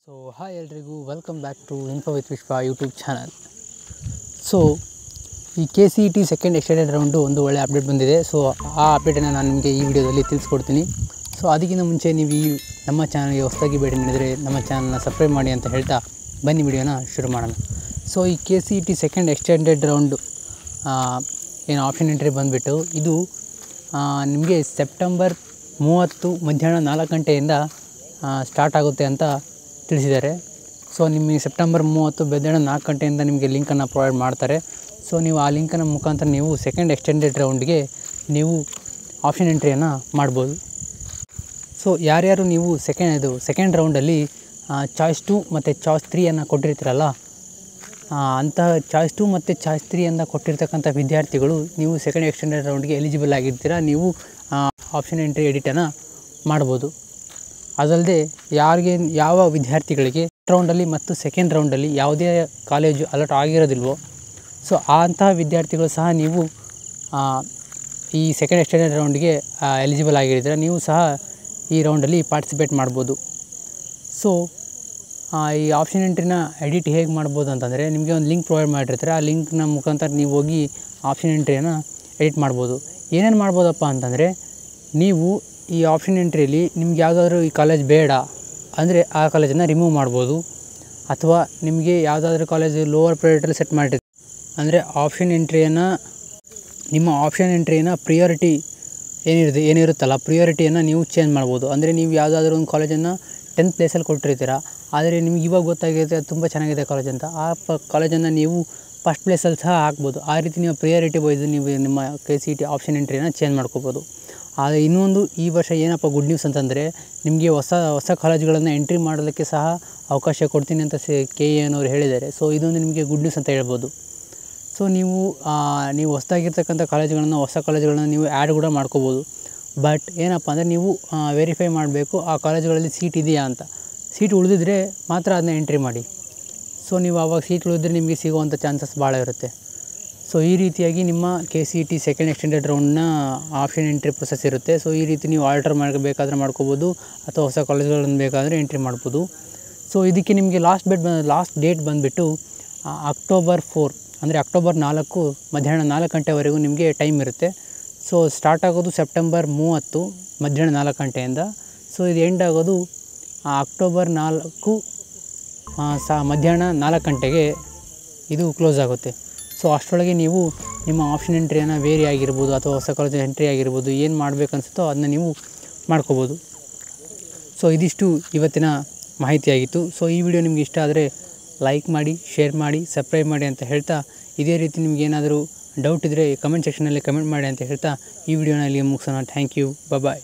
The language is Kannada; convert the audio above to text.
ಸೊ ಹಾಯ್ ಎಲ್ರಿಗೂ welcome back to Info with Vishwa YouTube channel. So ಈ KCET ಸೆಕೆಂಡ್ ಎಕ್ಸ್ಟೆಂಡೆಡ್ ರೌಂಡು ಒಂದು ಒಳ್ಳೆ ಅಪ್ಡೇಟ್ ಬಂದಿದೆ. ಸೊ ಆ ಅಪ್ಡೇಟನ್ನು ನಾನು ನಿಮಗೆ ಈ ವಿಡಿಯೋದಲ್ಲಿ ತಿಳಿಸ್ಕೊಡ್ತೀನಿ. ಸೊ ಅದಕ್ಕಿಂತ ಮುಂಚೆ ನೀವು ನಮ್ಮ ಚಾನಲ್ಗೆ ಹೊಸದಾಗಿ ಭೇಟಿ ನೀಡಿದರೆ ನಮ್ಮ ಚಾನಲ್ನ ಸಬ್ಸ್ಕ್ರೈಬ್ ಮಾಡಿ ಅಂತ ಹೇಳ್ತಾ ಬನ್ನಿ ವಿಡಿಯೋನ ಶುರು ಮಾಡೋಣ. ಸೊ ಈ KCET ಸೆಕೆಂಡ್ ಎಕ್ಸ್ಟೆಂಡೆಡ್ ರೌಂಡು ಏನು ಆಪ್ಷನ್ ಎಂಟ್ರಿ ಬಂದುಬಿಟ್ಟು ಇದು ನಿಮಗೆ ಸೆಪ್ಟೆಂಬರ್ 30 ಮಧ್ಯಾಹ್ನ 4 ಗಂಟೆಯಿಂದ ಸ್ಟಾರ್ಟ್ ಆಗುತ್ತೆ ಅಂತ ತಿಳಿಸಿದ್ದಾರೆ. ಸೊ ನಿಮಗೆ ಸೆಪ್ಟೆಂಬರ್ 30 ಮಧ್ಯಾಹ್ನ 4 ಗಂಟೆಯಿಂದ ನಿಮಗೆ ಲಿಂಕನ್ನು ಪ್ರೊವೈಡ್ ಮಾಡ್ತಾರೆ. ಸೊ ನೀವು ಆ ಲಿಂಕನ್ನು ಮುಖಾಂತರ ನೀವು ಸೆಕೆಂಡ್ ಎಕ್ಸ್ಟೆಂಡೆಡ್ ರೌಂಡ್ಗೆ ನೀವು ಆಪ್ಷನ್ ಎಂಟ್ರಿಯನ್ನು ಮಾಡ್ಬೋದು. ಸೊ ಯಾರ್ಯಾರು ನೀವು ಸೆಕೆಂಡ್ ರೌಂಡಲ್ಲಿ ಚಾಯ್ಸ್ 2 ಮತ್ತು ಚಾಯ್ಸ್ 3 ಕೊಟ್ಟಿರ್ತೀರಲ್ಲ, ಅಂತಹ ಚಾಯ್ಸ್ 2 ಮತ್ತು ಚಾಯ್ಸ್ 3 ಕೊಟ್ಟಿರ್ತಕ್ಕಂಥ ವಿದ್ಯಾರ್ಥಿಗಳು ನೀವು ಸೆಕೆಂಡ್ ಎಕ್ಸ್ಟೆಂಡೆಡ್ ರೌಂಡ್ಗೆ ಎಲಿಜಿಬಲ್ ಆಗಿರ್ತೀರ. ನೀವು ಆಪ್ಷನ್ ಎಂಟ್ರಿ ಎಡಿಟನ್ನು ಮಾಡ್ಬೋದು. ಅದಲ್ಲದೆ ಯಾವ ವಿದ್ಯಾರ್ಥಿಗಳಿಗೆ ರೌಂಡಲ್ಲಿ ಮತ್ತು ಸೆಕೆಂಡ್ ರೌಂಡಲ್ಲಿ ಯಾವುದೇ ಕಾಲೇಜು ಅಲಾಟ್ ಆಗಿರೋದಿಲ್ವೋ, ಸೊ ಅಂತಹ ವಿದ್ಯಾರ್ಥಿಗಳು ಸಹ ನೀವು ಈ ಸೆಕೆಂಡ್ ಎಕ್ಸ್ಟೆಂಡೆಡ್ ರೌಂಡ್ಗೆ ಎಲಿಜಿಬಲ್ ಆಗಿರ್ತೀರ. ನೀವು ಸಹ ಈ ರೌಂಡಲ್ಲಿ ಪಾರ್ಟಿಸಿಪೇಟ್ ಮಾಡ್ಬೋದು. ಸೊ ಈ ಆಪ್ಷನ್ ಎಂಟ್ರಿನ ಎಡಿಟ್ ಹೇಗೆ ಮಾಡ್ಬೋದು ಅಂತಂದರೆ, ನಿಮಗೆ ಒಂದು ಲಿಂಕ್ ಪ್ರೊವೈಡ್ ಮಾಡಿರ್ತಾರೆ. ಆ ಲಿಂಕ್ನ ಮುಖಾಂತರ ನೀವು ಹೋಗಿ ಆಪ್ಷನ್ ಎಂಟ್ರಿಯನ್ನು ಎಡಿಟ್ ಮಾಡ್ಬೋದು. ಏನೇನು ಮಾಡ್ಬೋದಪ್ಪ ಅಂತಂದರೆ, ನೀವು ಈ ಆಪ್ಷನ್ ಎಂಟ್ರಿಯಲ್ಲಿ ನಿಮ್ಗೆ ಯಾವುದಾದ್ರೂ ಈ ಕಾಲೇಜ್ ಬೇಡ ಅಂದರೆ ಆ ಕಾಲೇಜನ್ನು ರಿಮೂವ್ ಮಾಡ್ಬೋದು. ಅಥವಾ ನಿಮಗೆ ಯಾವುದಾದ್ರೂ ಕಾಲೇಜು ಲೋವರ್ ಪ್ರಯಾರಿಟಿಯಲ್ಲಿ ಸೆಟ್ ಮಾಡಿರ್ತೀವಿ ಅಂದರೆ ನಿಮ್ಮ ಆಪ್ಷನ್ ಎಂಟ್ರಿಯನ್ನು ಪ್ರಿಯಾರಿಟಿ ಏನಿರುತ್ತಲ್ಲ, ಪ್ರಿಯಾರಿಟಿಯನ್ನು ನೀವು ಚೇಂಜ್ ಮಾಡ್ಬೋದು. ಅಂದರೆ ನೀವು ಯಾವುದಾದ್ರೂ ಒಂದು ಕಾಲೇಜನ್ನು 10th ಪ್ಲೇಸಲ್ಲಿ ಕೊಟ್ಟಿರ್ತೀರ, ಆದರೆ ನಿಮ್ಗೆ ಇವಾಗ ಗೊತ್ತಾಗಿದೆ ಅದು ತುಂಬ ಚೆನ್ನಾಗಿದೆ ಕಾಲೇಜ್ ಅಂತ, ಆ ಕಾಲೇಜನ್ನು ನೀವು ಫಸ್ಟ್ ಪ್ಲೇಸಲ್ಲಿ ಸಹ ಹಾಕ್ಬೋದು. ಆ ರೀತಿ ನೀವು ಪ್ರಿಯಾರಿಟಿ ವೈಸ್ ನೀವು ನಿಮ್ಮ KCET ಆಪ್ಷನ್ ಎಂಟ್ರಿಯನ್ನು ಚೇಂಜ್ ಮಾಡ್ಕೋಬೋದು. ಆದರೆ ಇನ್ನೊಂದು ಈ ವರ್ಷ ಏನಪ್ಪ ಗುಡ್ ನ್ಯೂಸ್ ಅಂತಂದರೆ, ನಿಮಗೆ ಹೊಸ ಕಾಲೇಜುಗಳನ್ನು ಎಂಟ್ರಿ ಮಾಡೋದಕ್ಕೆ ಸಹ ಅವಕಾಶ ಕೊಡ್ತೀನಿ ಅಂತ KE ಅನ್ನೋರು ಹೇಳಿದ್ದಾರೆ. ಸೊ ಇದೊಂದು ನಿಮಗೆ ಗುಡ್ ನ್ಯೂಸ್ ಅಂತ ಹೇಳ್ಬೋದು. ಸೊ ನೀವು ಹೊಸದಾಗಿರ್ತಕ್ಕಂಥ ಹೊಸ ಕಾಲೇಜುಗಳನ್ನ ನೀವು ಆ್ಯಡ್ ಕೂಡ ಮಾಡ್ಕೋಬೋದು. ಬಟ್ ಏನಪ್ಪ ಅಂದರೆ, ನೀವು ವೆರಿಫೈ ಮಾಡಬೇಕು ಆ ಕಾಲೇಜುಗಳಲ್ಲಿ ಸೀಟ್ ಇದೆಯಾ ಅಂತ. ಸೀಟ್ ಉಳಿದಿದ್ರೆ ಮಾತ್ರ ಅದನ್ನ ಎಂಟ್ರಿ ಮಾಡಿ. ಸೊ ನೀವು ಆವಾಗ ಸೀಟ್ ಉಳಿದ್ರೆ ನಿಮಗೆ ಸಿಗುವಂಥ ಚಾನ್ಸಸ್ ಭಾಳ ಇರುತ್ತೆ. ಸೊ ಈ ರೀತಿಯಾಗಿ ನಿಮ್ಮ KCET ಸೆಕೆಂಡ್ ಎಕ್ಸ್ಟೆಂಡೆಡ್ ರೌಂಡ್ನ ಆಪ್ಷನ್ ಎಂಟ್ರಿ ಪ್ರೊಸೆಸ್ ಇರುತ್ತೆ. ಸೊ ಈ ರೀತಿ ನೀವು ಆಲ್ಟರ್ ಬೇಕಾದರೆ ಮಾಡ್ಕೋಬೋದು, ಅಥವಾ ಹೊಸ ಕಾಲೇಜುಗಳನ್ನು ಬೇಕಾದರೆ ಎಂಟ್ರಿ ಮಾಡ್ಬೋದು. ಸೊ ಇದಕ್ಕೆ ನಿಮಗೆ ಲಾಸ್ಟ್ ಡೇಟ್ ಬಂದುಬಿಟ್ಟು ಅಕ್ಟೋಬರ್ 4 ಅಂದರೆ ಅಕ್ಟೋಬರ್ 4 ಮಧ್ಯಾಹ್ನ 4 ಗಂಟೆವರೆಗೂ ನಿಮಗೆ ಟೈಮ್ ಇರುತ್ತೆ. ಸೊ ಸ್ಟಾರ್ಟ್ ಆಗೋದು ಸೆಪ್ಟೆಂಬರ್ 30 ಮಧ್ಯಾಹ್ನ 4 ಗಂಟೆಯಿಂದ. ಸೊ ಇದು ಎಂಡ್ ಆಗೋದು ಅಕ್ಟೋಬರ್ 4 ಮಧ್ಯಾಹ್ನ 4 ಗಂಟೆಗೆ ಇದು ಕ್ಲೋಸ್ ಆಗುತ್ತೆ. ಸೊ ಅಷ್ಟರೊಳಗೆ ನೀವು ನಿಮ್ಮ ಆಪ್ಷನ್ ಎಂಟ್ರಿಯನ್ನು ವೇರಿ ಆಗಿರ್ಬೋದು ಅಥವಾ ಹೊಸ ಕಾಲೇಜ್ ಎಂಟ್ರಿ ಆಗಿರ್ಬೋದು, ಏನು ಮಾಡಬೇಕನ್ಸುತ್ತೋ ಅದನ್ನ ನೀವು ಮಾಡ್ಕೋಬೋದು. ಸೊ ಇದಿಷ್ಟು ಇವತ್ತಿನ ಮಾಹಿತಿಯಾಗಿತ್ತು. ಸೊ ಈ ವಿಡಿಯೋ ನಿಮ್ಗೆ ಇಷ್ಟ ಆದರೆ ಲೈಕ್ ಮಾಡಿ, ಶೇರ್ ಮಾಡಿ, ಸಬ್ಸ್ಕ್ರೈಬ್ ಮಾಡಿ ಅಂತ ಹೇಳ್ತಾ, ಇದೇ ರೀತಿ ನಿಮಗೇನಾದರೂ ಡೌಟ್ ಇದ್ದರೆ ಕಮೆಂಟ್ ಸೆಕ್ಷನಲ್ಲಿ ಕಮೆಂಟ್ ಮಾಡಿ ಅಂತ ಹೇಳ್ತಾ ಈ ವಿಡಿಯೋನ ಇಲ್ಲಿಗೆ ಮುಗಿಸೋಣ. Thank you, bye.